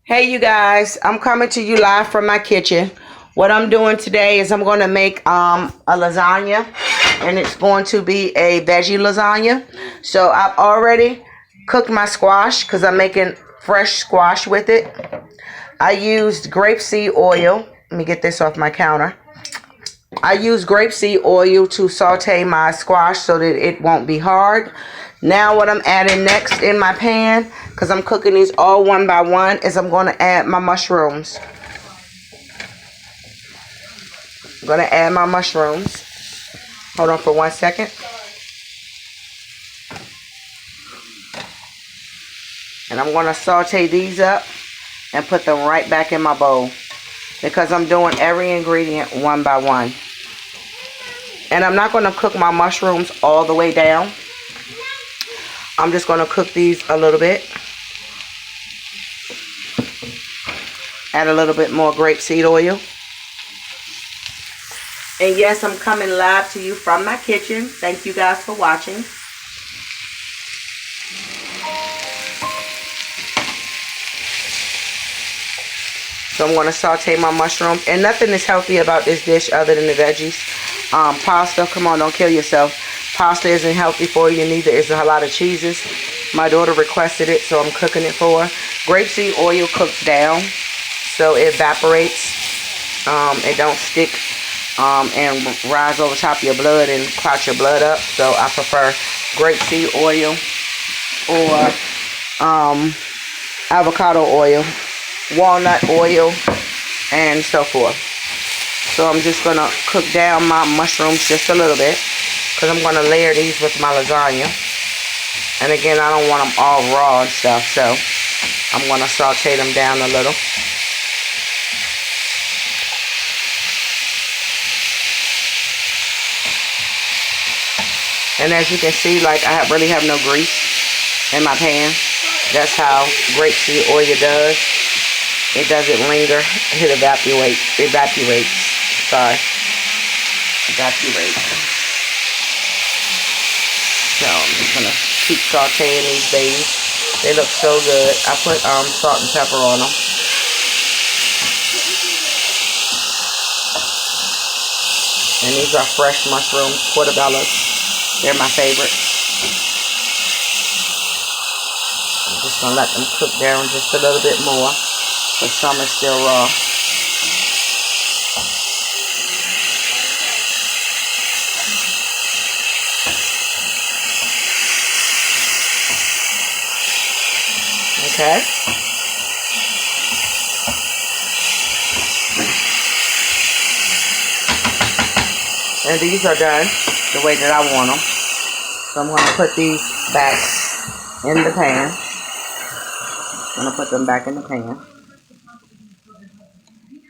Hey you guys, I'm coming to you live from my kitchen. What I'm doing today is I'm going to make a lasagna, and it's going to be a veggie lasagna. So I've already cooked my squash because I'm making fresh squash with it. I used grapeseed oil. Let me get this off my counter. I use grapeseed oil to saute my squash so that it won't be hard. Now what I'm adding next in my pan, because I'm cooking these all one by one, is I'm going to add my mushrooms. I'm going to add my mushrooms. Hold on for 1 second. And I'm going to saute these up and put them right back in my bowl, because I'm doing every ingredient one by one. And I'm not going to cook my mushrooms all the way down. I'm just going to cook these a little bit. Add a little bit more grapeseed oil. And yes, I'm coming live to you from my kitchen. Thank you guys for watching. So I'm going to saute my mushrooms. And nothing is healthy about this dish other than the veggies. Pasta, come on, don't kill yourself. Pasta isn't healthy for you, neither is a lot of cheeses. My daughter requested it, so I'm cooking it for her. Grapeseed oil cooks down, so it evaporates. It don't stick and rise over top of your blood and clot your blood up. So I prefer grapeseed oil or avocado oil, walnut oil, and so forth. So I'm just going to cook down my mushrooms just a little bit, because I'm going to layer these with my lasagna. And again, I don't want them all raw and stuff, so I'm going to saute them down a little. And as you can see, like, I really have no grease in my pan. That's how grapeseed oil does. It doesn't linger. It evaporates. Sorry. Evaporates. So I'm just going to keep sauteing these babies. They look so good. I put salt and pepper on them. And these are fresh mushrooms, portobellos. They're my favorite. I'm just going to let them cook down just a little bit more, but some are still raw. Okay. And these are done the way that I want them. So I'm going to put these back in the pan. I'm going to put them back in the pan.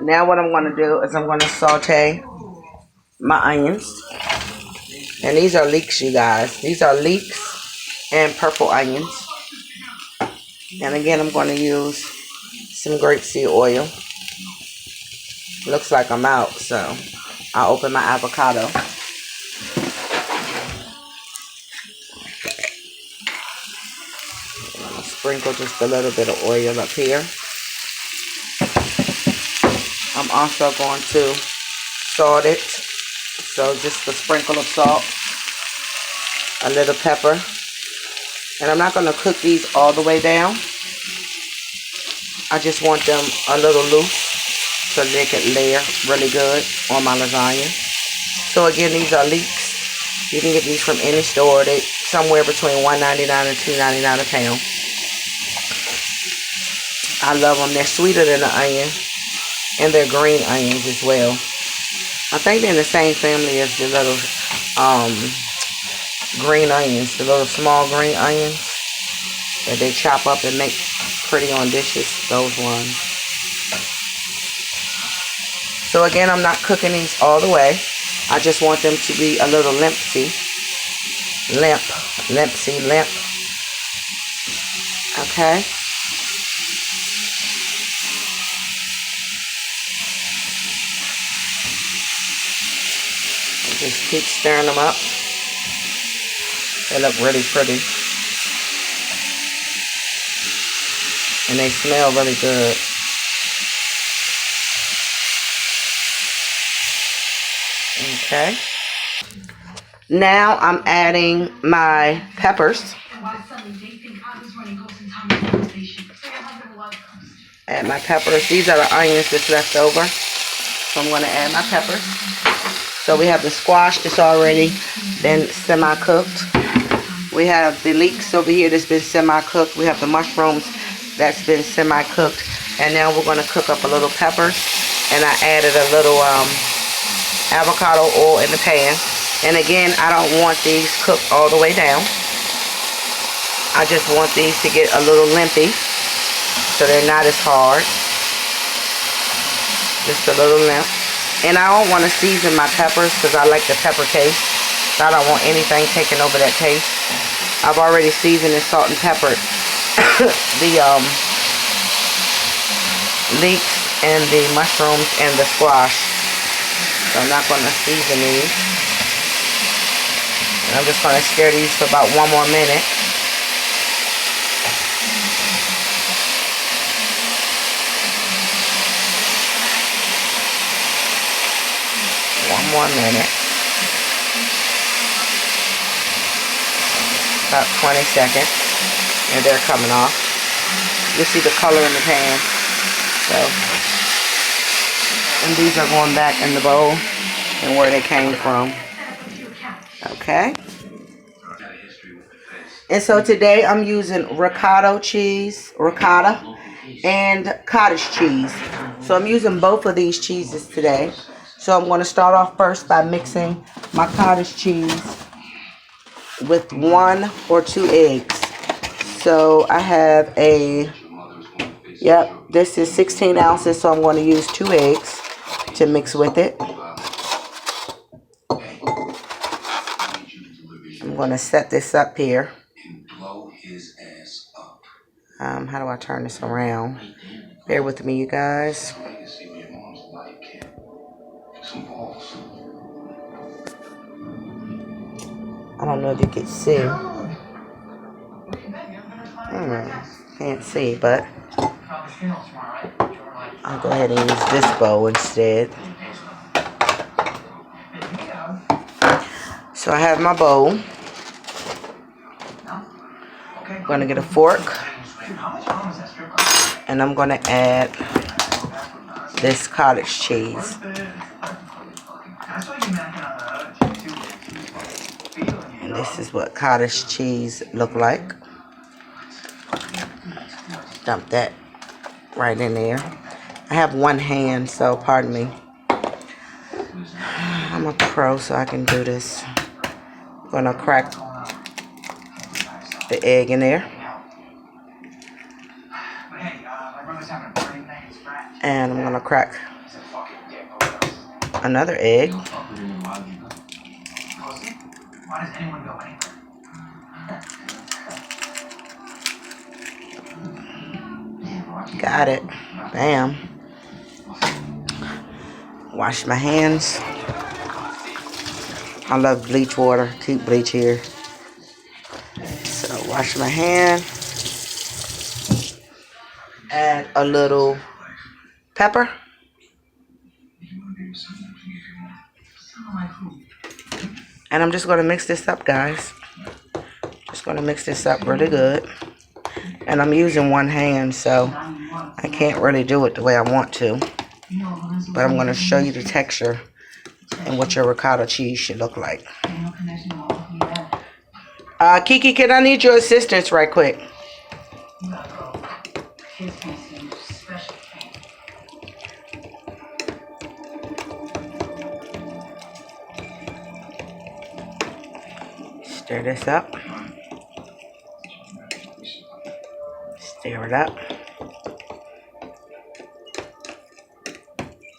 Now what I'm going to do is I'm going to saute my onions. And these are leeks, you guys. These are leeks and purple onions. And again, I'm going to use some grapeseed oil. Looks like I'm out, so I'll open my avocado. I'm going to sprinkle just a little bit of oil up here. I'm also going to salt it. So just a sprinkle of salt, a little pepper. And I'm not going to cook these all the way down. I just want them a little loose so they can layer really good on my lasagna. So again, these are leeks. You can get these from any store. They somewhere between $1.99 and $2.99 a pound. I love them. They're sweeter than the onion, and they're green onions as well. I think they're in the same family as the little green onions, the little small green onions that they chop up and make pretty on dishes, those ones. So again, I'm not cooking these all the way. I just want them to be a little limpsy. Limp. Okay. Just keep stirring them up. They look really pretty. and they smell really good. Okay. Now I'm adding my peppers. Add my peppers. These are the onions that's left over. So I'm going to add my peppers. So we have the squash that's already been semi-cooked. We have the leeks over here that's been semi-cooked. We have the mushrooms that's been semi-cooked. And now we're going to cook up a little peppers. And I added a little avocado oil in the pan. And again, I don't want these cooked all the way down. I just want these to get a little limpy, so they're not as hard. Just a little limp. And I don't want to season my peppers because I like the pepper taste. So I don't want anything taking over that taste. I've already seasoned and salt and peppered the leeks and the mushrooms and the squash. So I'm not going to season these. And I'm just going to stir these for about 1 more minute. One more minute. About 20 seconds. And they're coming off. You see the color in the pan. So, and these are going back in the bowl and where they came from. Okay. And so today I'm using ricotta and cottage cheese. So I'm using both of these cheeses today. So I'm going to start off first by mixing my cottage cheese with 1 or 2 eggs. So I have this is 16 ounces, so I'm going to use 2 eggs to mix with it. I'm going to set this up here. How do I turn this around? Bear with me, you guys. I don't know if you can see. Can't see, but I'll go ahead and use this bowl instead. So I have my bowl. I'm going to get a fork. And I'm going to add this cottage cheese. And this is what cottage cheese look like. Dump that right in there. I have one hand, so pardon me. I'm a pro, so I can do this. I'm gonna crack the egg in there. And I'm gonna crack another egg. Got it. Bam. Wash my hands. I love bleach water. Keep bleach here. So wash my hand. Add a little pepper. And I'm just going to mix this up, guys. Just going to mix this up really good. And I'm using one hand, so I can't really do it the way I want to. But I'm going to show you the texture and what your ricotta cheese should look like. Kiki, can I need your assistance right quick? Stir this up. Stir it up.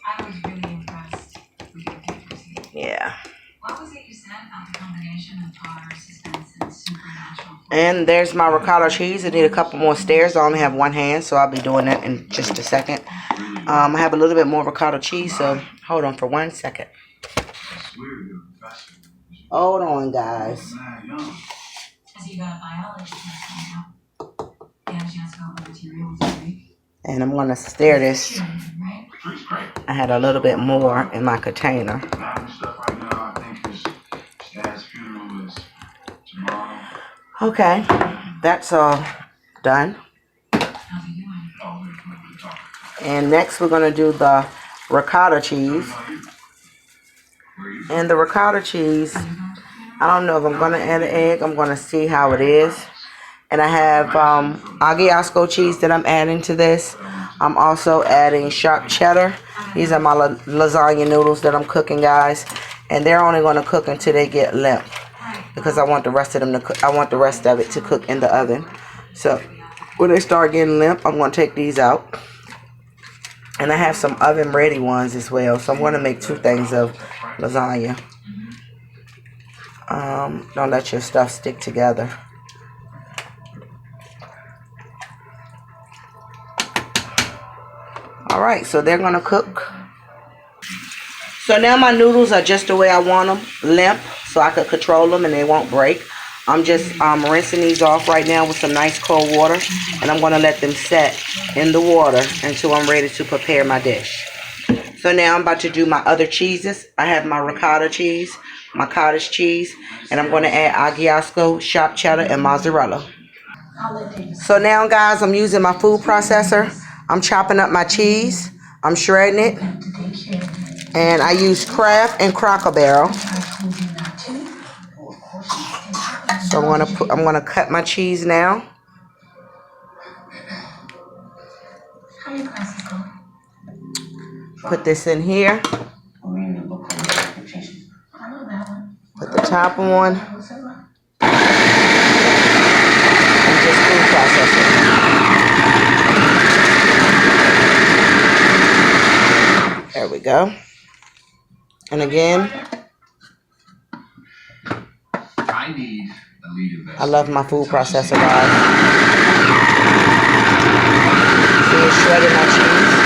I was really impressed with your pictures. Yeah. What was it you said about the combination of horror, suspense, and supernatural? And there's my ricotta cheese. I need a couple more stairs. I only have one hand, so I'll be doing that in just a second. I have a little bit more ricotta cheese, so hold on for 1 second. Hold on, guys. As you got a biology test coming up, you had a chance to go over materials and And I'm gonna stir this. I had a little bit more in my container. Okay, that's all done. And next we're gonna do the ricotta cheese. And the ricotta cheese, I don't know if I'm gonna add an egg. I'm gonna see how it is. And I have Agliasco cheese that I'm adding to this. I'm also adding sharp cheddar. These are my lasagna noodles that I'm cooking, guys. And they're only gonna cook until they get limp, because I want the rest of them to cook. I want the rest of it to cook in the oven. So when they start getting limp, I'm gonna take these out. And I have some oven ready ones as well. So I'm gonna make 2 things of lasagna. Don't let your stuff stick together. Alright, so they're gonna cook. So now my noodles are just the way I want them, limp, so I could control them and they won't break. I'm just rinsing these off right now with some nice cold water, and I'm gonna let them set in the water until I'm ready to prepare my dish. So now I'm about to do my other cheeses. I have my ricotta cheese, my cottage cheese, and I'm gonna add Agliasco, sharp cheddar, and mozzarella. So now, guys, I'm using my food processor. I'm chopping up my cheese. I'm shredding it. And I use Kraft and Cracker Barrel. So I'm gonna cut my cheese now. Put this in here. Put the top on. And just food process it. There we go. And again, I love my food processor, guys. See, it's shredding my cheese.